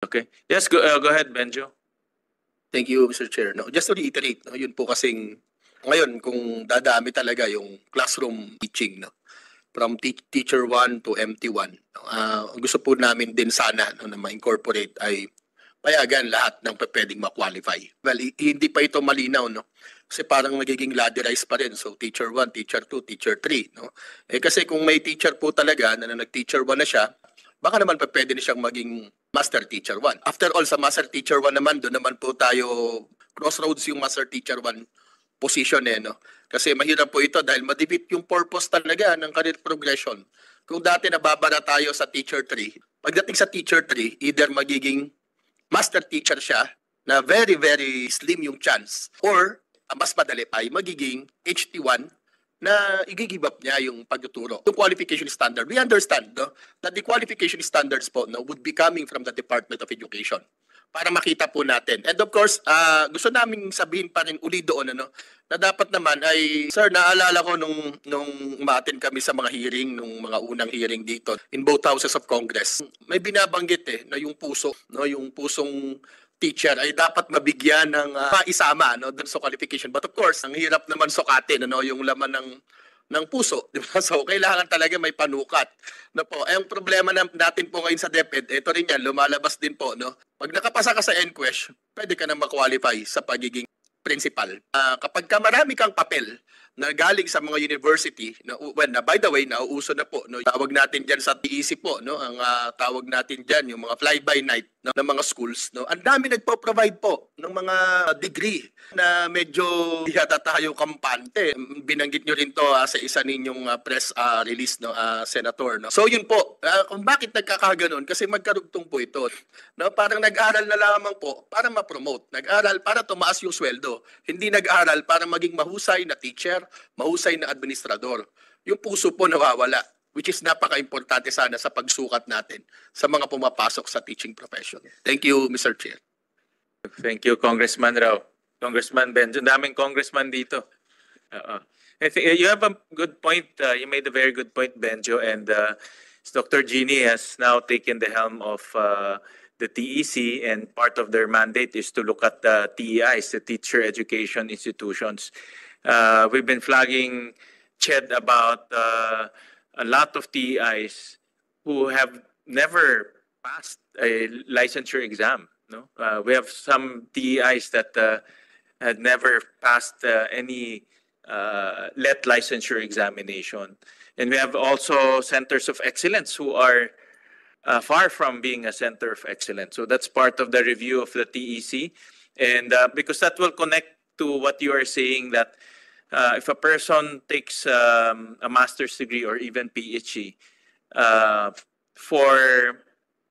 Okay. Yes, go ahead, Benjo. Thank you, Mr. Chair. No, just to reiterate, no, yun po kasing ngayon kung dadami talaga yung classroom teaching, no, from teacher 1 to MT1. No, gusto po namin din sana no, na ma-incorporate ay payagan lahat ng pwedeng ma-qualify. Well, hindi pa ito malinaw, no? Kasi parang magiging ladderized pa rin. So, teacher 1, teacher 2, teacher 3, no? Kasi kung may teacher po talaga na nag-teacher 1 na siya, baka naman pa pwede na siyang maging master teacher 1. After all, sa master teacher 1 naman, doon naman po tayo, crossroads yung master teacher 1 position no? Kasi mahirap po ito dahil ma-defeat yung purpose talaga ng career progression. Kung dati nababara tayo sa teacher 3, pagdating sa teacher 3, either magiging master teacher siya na very, very slim yung chance or mas madali pa ay magiging HT1 na i-give up niya yung pagtuturo. Yung qualification standard, we understand no, that the qualification standards po no, would be coming from the Department of Education para makita po natin. And of course, gusto naming sabihin pa rin uli doon ano, na dapat naman ay, sir, naalala ko nung umaten kami sa mga hearing, nung mga unang hearing dito in both houses of Congress, may binabanggit na yung puso, no, yung pusong teacher ay dapat mabigyan ng maisama no dun sa qualification. But of course, ang hirap naman sukatin ano yung laman ng puso, di ba? So kailangan talaga may panukat. No po, ang problema natin po ngayon sa DepEd, ito rin yan, lumalabas din po no. Pag nakapasa ka sa NQuest, pwede ka na ma-qualify sa pagiging principal. Kapag ka marami kang papel na galing sa mga university, no, when by the way, nauuso na po, no, tawag natin diyan sa TEC po, no, ang tawag natin diyan yung mga fly-by-night no, ng mga schools, no. Ang dami nagpo-provide po ng mga degree na medyo yata tayo kampante. Binanggit nyo rin to sa isa ninyong press release, no, Senator. No? So yun po, kung bakit nagkakaganon, kasi magkarugtong po ito. No? Parang nag-aral na lamang po para ma-promote. Nag-aral para tumaas yung sweldo. Hindi nag-aral para maging mahusay na teacher, mahusay na administrador. Yung puso po nawawala, which is napaka-importante sana sa pagsukat natin sa mga pumapasok sa teaching profession. Thank you, Mr. Chair. Thank you, Congressman Rao. Congressman Benjo, daming congressman dito. I think you have a good point. You made a very good point, Benjo, and Dr. Jeannie has now taken the helm of the TEC, and part of their mandate is to look at the TEIs, the teacher education institutions. We've been flagging, Ched, about a lot of TEIs who have never passed a licensure exam. No, we have some TEIs that had never passed any LET licensure examination, and we have also centers of excellence who are far from being a center of excellence. So that's part of the review of the TEC, and because that will connect to what you are saying, that if a person takes a master's degree or even PhD for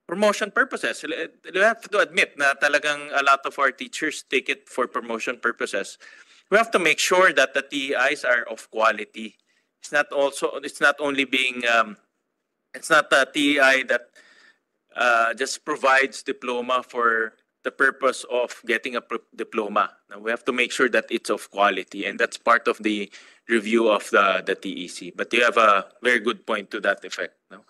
promotion purposes, we have to admit na talagang a lot of our teachers take it for promotion purposes. We have to make sure that the TEIs are of quality. It's not only being it's not a TEI that just provides diploma for the purpose of getting a diploma. Now, we have to make sure that it's of quality, and that's part of the review of the TEC. But you have a very good point to that effect. No?